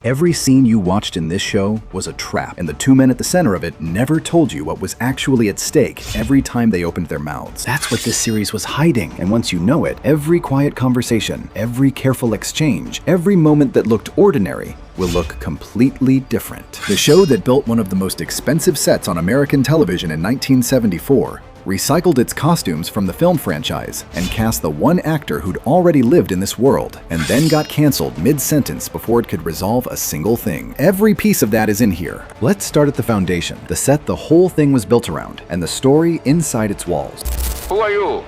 Every scene you watched in this show was a trap, and the two men at the center of it never told you what was actually at stake every time they opened their mouths. That's what this series was hiding, and once you know it, every quiet conversation, every careful exchange, every moment that looked ordinary will look completely different. The show that built one of the most expensive sets on American television in 1974 recycled its costumes from the film franchise and cast the one actor who'd already lived in this world, and then got canceled mid-sentence before it could resolve a single thing. Every piece of that is in here. Let's start at the foundation, the set the whole thing was built around, and the story inside its walls. Who are you?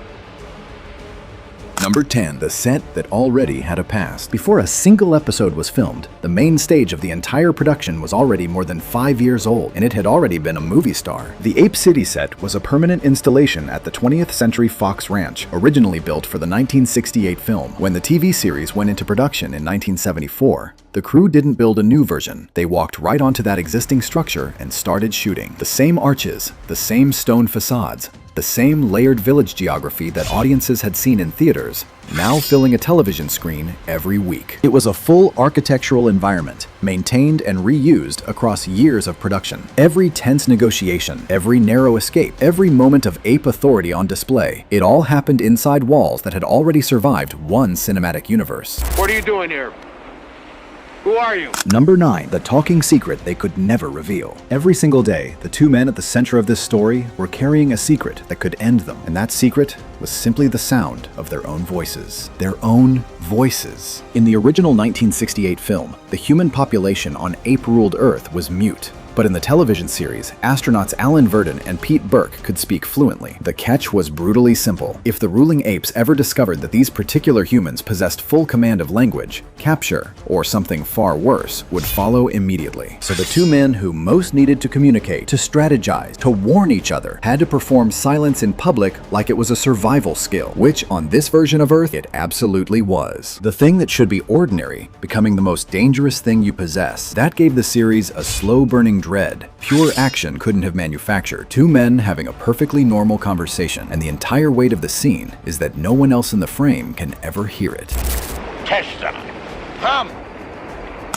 Number 10, the set that already had a past. Before a single episode was filmed, the main stage of the entire production was already more than 5 years old, and it had already been a movie star. The Ape City set was a permanent installation at the 20th Century Fox Ranch, originally built for the 1968 film. When the TV series went into production in 1974, the crew didn't build a new version. They walked right onto that existing structure and started shooting. The same arches, the same stone facades, the same layered village geography that audiences had seen in theaters, now filling a television screen every week. It was a full architectural environment, maintained and reused across years of production. Every tense negotiation, every narrow escape, every moment of ape authority on display, it all happened inside walls that had already survived one cinematic universe. What are you doing here? Who are you? Number 9, the talking secret they could never reveal. Every single day, the two men at the center of this story were carrying a secret that could end them, and that secret was simply the sound of their own voices. Their own voices. In the original 1968 film, the human population on ape-ruled Earth was mute. But in the television series, astronauts Alan Verdon and Pete Burke could speak fluently. The catch was brutally simple. If the ruling apes ever discovered that these particular humans possessed full command of language, capture, or something far worse, would follow immediately. So the two men who most needed to communicate, to strategize, to warn each other, had to perform silence in public like it was a survival skill, which on this version of Earth, it absolutely was. The thing that should be ordinary, becoming the most dangerous thing you possess. That gave the series a slow-burning dread. Pure action couldn't have manufactured. Two men having a perfectly normal conversation, and the entire weight of the scene is that no one else in the frame can ever hear it. Test them. Come.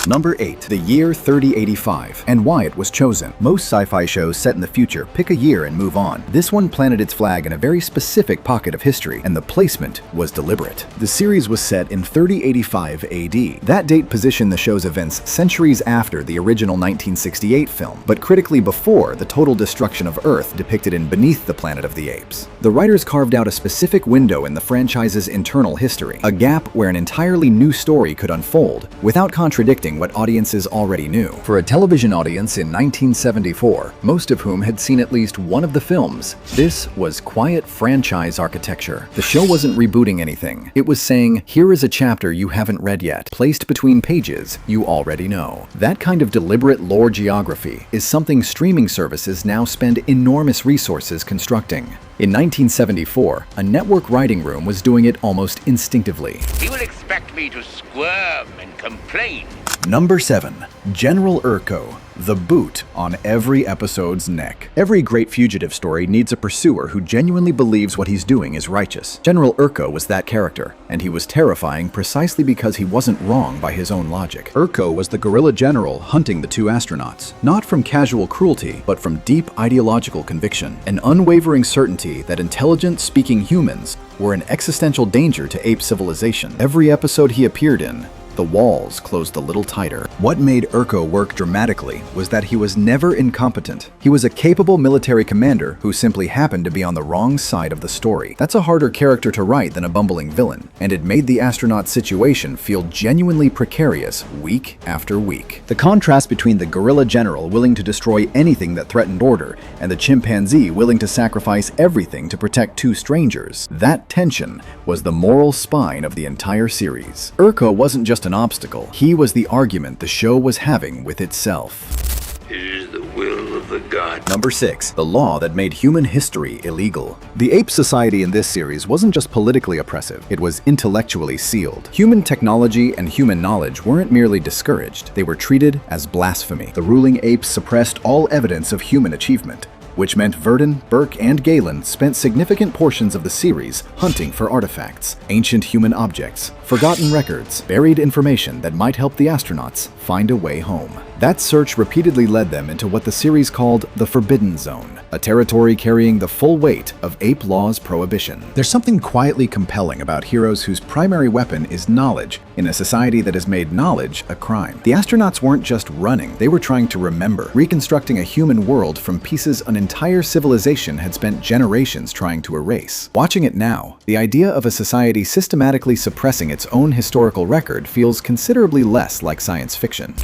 Number 8, the year 3085, and why it was chosen. Most sci-fi shows set in the future pick a year and move on. This one planted its flag in a very specific pocket of history, and the placement was deliberate. The series was set in 3085 AD. That date positioned the show's events centuries after the original 1968 film, but critically before the total destruction of Earth depicted in Beneath the Planet of the Apes. The writers carved out a specific window in the franchise's internal history, a gap where an entirely new story could unfold without contradicting what audiences already knew. For a television audience in 1974, most of whom had seen at least one of the films, this was quiet franchise architecture. The show wasn't rebooting anything. It was saying, here is a chapter you haven't read yet, placed between pages you already know. That kind of deliberate lore geography is something streaming services now spend enormous resources constructing. In 1974, a network writing room was doing it almost instinctively. He will expect me to squirm and complain. Number 7, General Urko, the boot on every episode's neck. Every great fugitive story needs a pursuer who genuinely believes what he's doing is righteous. General Urko was that character, and he was terrifying precisely because he wasn't wrong by his own logic. Urko was the guerrilla general hunting the two astronauts, not from casual cruelty, but from deep ideological conviction, an unwavering certainty that intelligent, speaking humans were an existential danger to ape civilization. Every episode he appeared in, the walls closed a little tighter. What made Urko work dramatically was that he was never incompetent. He was a capable military commander who simply happened to be on the wrong side of the story. That's a harder character to write than a bumbling villain, and it made the astronaut situation feel genuinely precarious week after week. The contrast between the guerrilla general willing to destroy anything that threatened order and the chimpanzee willing to sacrifice everything to protect two strangers, that tension was the moral spine of the entire series. Urko wasn't just an obstacle. He was the argument the show was having with itself. It is the will of the god. Number 6, the law that made human history illegal. The ape society in this series wasn't just politically oppressive, it was intellectually sealed. Human technology and human knowledge weren't merely discouraged, they were treated as blasphemy. The ruling apes suppressed all evidence of human achievement. which meant Verdon, Burke, and Galen spent significant portions of the series hunting for artifacts, ancient human objects, forgotten records, buried information that might help the astronauts find a way home. That search repeatedly led them into what the series called the Forbidden Zone, a territory carrying the full weight of ape law's prohibition. There's something quietly compelling about heroes whose primary weapon is knowledge in a society that has made knowledge a crime. The astronauts weren't just running, they were trying to remember, reconstructing a human world from pieces an entire civilization had spent generations trying to erase. Watching it now, the idea of a society systematically suppressing its own historical record feels considerably less like science fiction.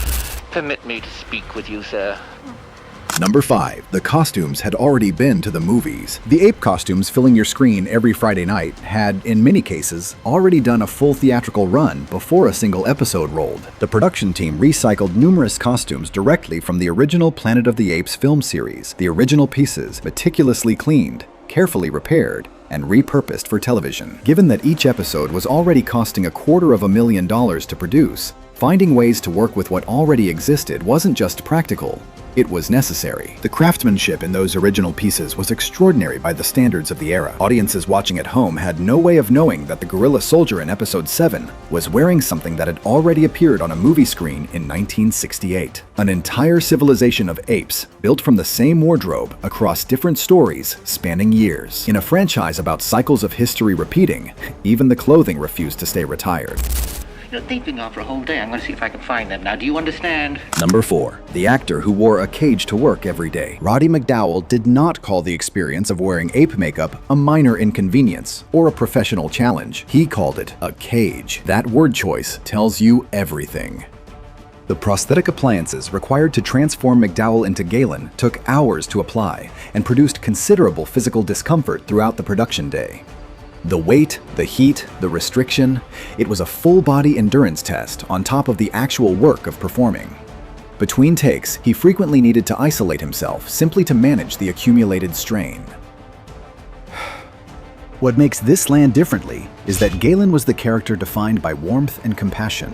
Permit me to speak with you, sir. Number 5. The costumes had already been to the movies. The ape costumes filling your screen every Friday night had, in many cases, already done a full theatrical run before a single episode rolled. The production team recycled numerous costumes directly from the original Planet of the Apes film series, the original pieces meticulously cleaned, carefully repaired, and repurposed for television. Given that each episode was already costing $250,000 to produce, finding ways to work with what already existed wasn't just practical, it was necessary. The craftsmanship in those original pieces was extraordinary by the standards of the era. Audiences watching at home had no way of knowing that the gorilla soldier in episode 7 was wearing something that had already appeared on a movie screen in 1968. An entire civilization of apes built from the same wardrobe across different stories spanning years. In a franchise about cycles of history repeating, even the clothing refused to stay retired. They've been gone for a whole day. I'm going to see if I can find them. Now, do you understand? Number 4. The actor who wore a cage to work every day. Roddy McDowall did not call the experience of wearing ape makeup a minor inconvenience or a professional challenge. He called it a cage. That word choice tells you everything. The prosthetic appliances required to transform McDowall into Galen took hours to apply and produced considerable physical discomfort throughout the production day. The weight, the heat, the restriction, it was a full-body endurance test on top of the actual work of performing. Between takes, he frequently needed to isolate himself simply to manage the accumulated strain. What makes this land differently is that Galen was the character defined by warmth and compassion,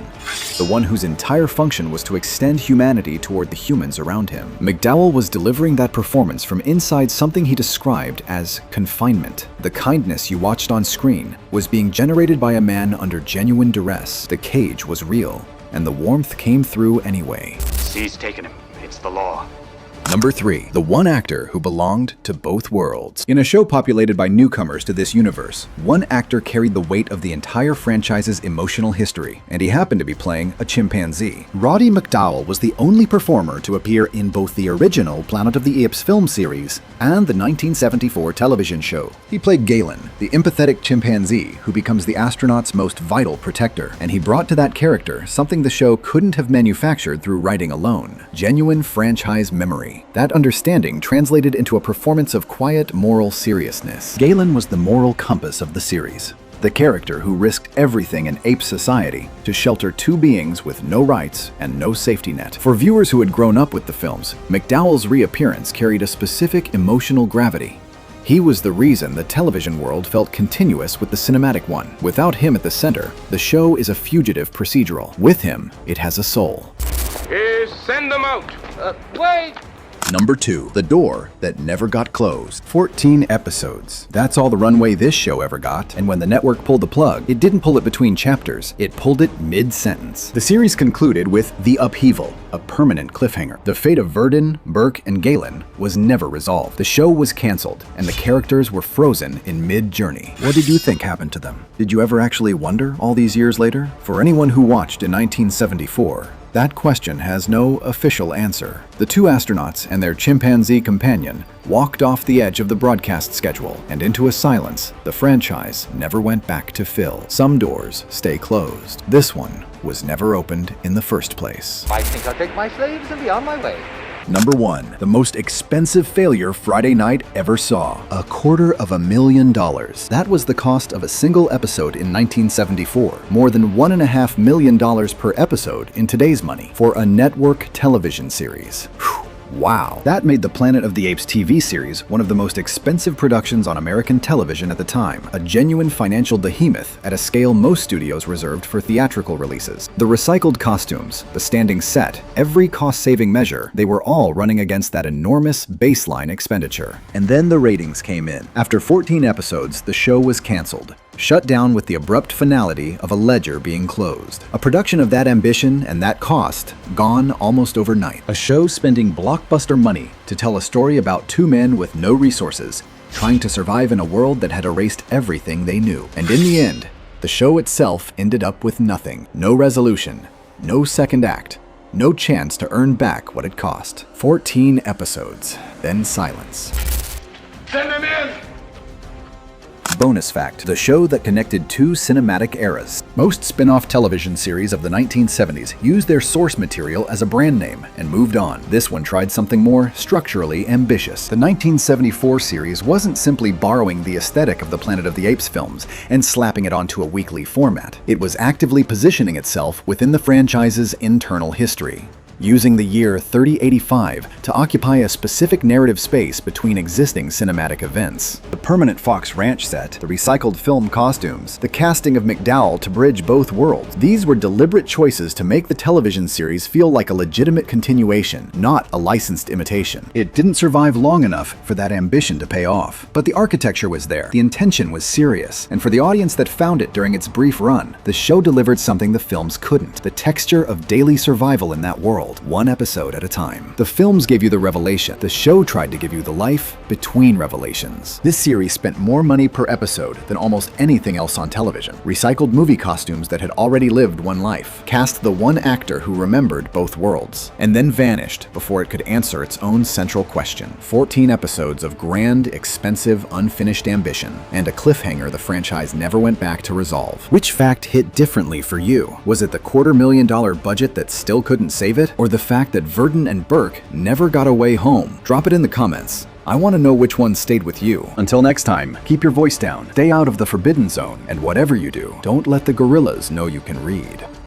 the one whose entire function was to extend humanity toward the humans around him. McDowall was delivering that performance from inside something he described as confinement. The kindness you watched on screen was being generated by a man under genuine duress. The cage was real, and the warmth came through anyway. He's taken him. It's the law. Number 3. The one actor who belonged to both worlds. In a show populated by newcomers to this universe, one actor carried the weight of the entire franchise's emotional history, and he happened to be playing a chimpanzee. Roddy McDowall was the only performer to appear in both the original Planet of the Apes film series and the 1974 television show. He played Galen, the empathetic chimpanzee who becomes the astronaut's most vital protector, and he brought to that character something the show couldn't have manufactured through writing alone: genuine franchise memory. That understanding translated into a performance of quiet, moral seriousness. Galen was the moral compass of the series, the character who risked everything in ape society to shelter two beings with no rights and no safety net. For viewers who had grown up with the films, McDowall's reappearance carried a specific emotional gravity. He was the reason the television world felt continuous with the cinematic one. Without him at the center, the show is a fugitive procedural. With him, it has a soul. Send them out! Wait! Number 2. The door that never got closed. 14 episodes. That's all the runway this show ever got, and when the network pulled the plug, it didn't pull it between chapters, it pulled it mid-sentence. The series concluded with The Upheaval, a permanent cliffhanger. The fate of Verdon, Burke, and Galen was never resolved. The show was canceled, and the characters were frozen in mid-journey. What did you think happened to them? Did you ever actually wonder all these years later? For anyone who watched in 1974, that question has no official answer. The two astronauts and their chimpanzee companion walked off the edge of the broadcast schedule and into a silence the franchise never went back to fill. Some doors stay closed. This one was never opened in the first place. I think I'll take my slaves and be on my way. Number 1. The most expensive failure Friday night ever saw. $250,000. That was the cost of a single episode in 1974. More than $1.5 million per episode in today's money for a network television series. Wow. That made the Planet of the Apes TV series one of the most expensive productions on American television at the time, a genuine financial behemoth at a scale most studios reserved for theatrical releases. The recycled costumes, the standing set, every cost-saving measure, they were all running against that enormous baseline expenditure. And then the ratings came in. After 14 episodes, the show was canceled, shut down with the abrupt finality of a ledger being closed. A production of that ambition and that cost gone almost overnight. A show spending blockbuster money to tell a story about two men with no resources, trying to survive in a world that had erased everything they knew. And in the end, the show itself ended up with nothing. No resolution, no second act, no chance to earn back what it cost. 14 episodes, then silence. Send him in! Bonus fact, the show that connected two cinematic eras. Most spin-off television series of the 1970s used their source material as a brand name and moved on. This one tried something more structurally ambitious. The 1974 series wasn't simply borrowing the aesthetic of the Planet of the Apes films and slapping it onto a weekly format. It was actively positioning itself within the franchise's internal history, using the year 3085 to occupy a specific narrative space between existing cinematic events. The permanent Fox Ranch set, the recycled film costumes, the casting of McDowell to bridge both worlds. These were deliberate choices to make the television series feel like a legitimate continuation, not a licensed imitation. It didn't survive long enough for that ambition to pay off. But the architecture was there, the intention was serious, and for the audience that found it during its brief run, the show delivered something the films couldn't: the texture of daily survival in that world, one episode at a time. The films gave you the revelation. The show tried to give you the life between revelations. This series spent more money per episode than almost anything else on television. Recycled movie costumes that had already lived one life. Cast the one actor who remembered both worlds. And then vanished before it could answer its own central question. 14 episodes of grand, expensive, unfinished ambition. And a cliffhanger the franchise never went back to resolve. Which fact hit differently for you? Was it the $250,000 budget that still couldn't save it? Or the fact that Verdon and Burke never got away home? Drop it in the comments. I want to know which one stayed with you. Until next time, keep your voice down, stay out of the forbidden zone, and whatever you do, don't let the gorillas know you can read.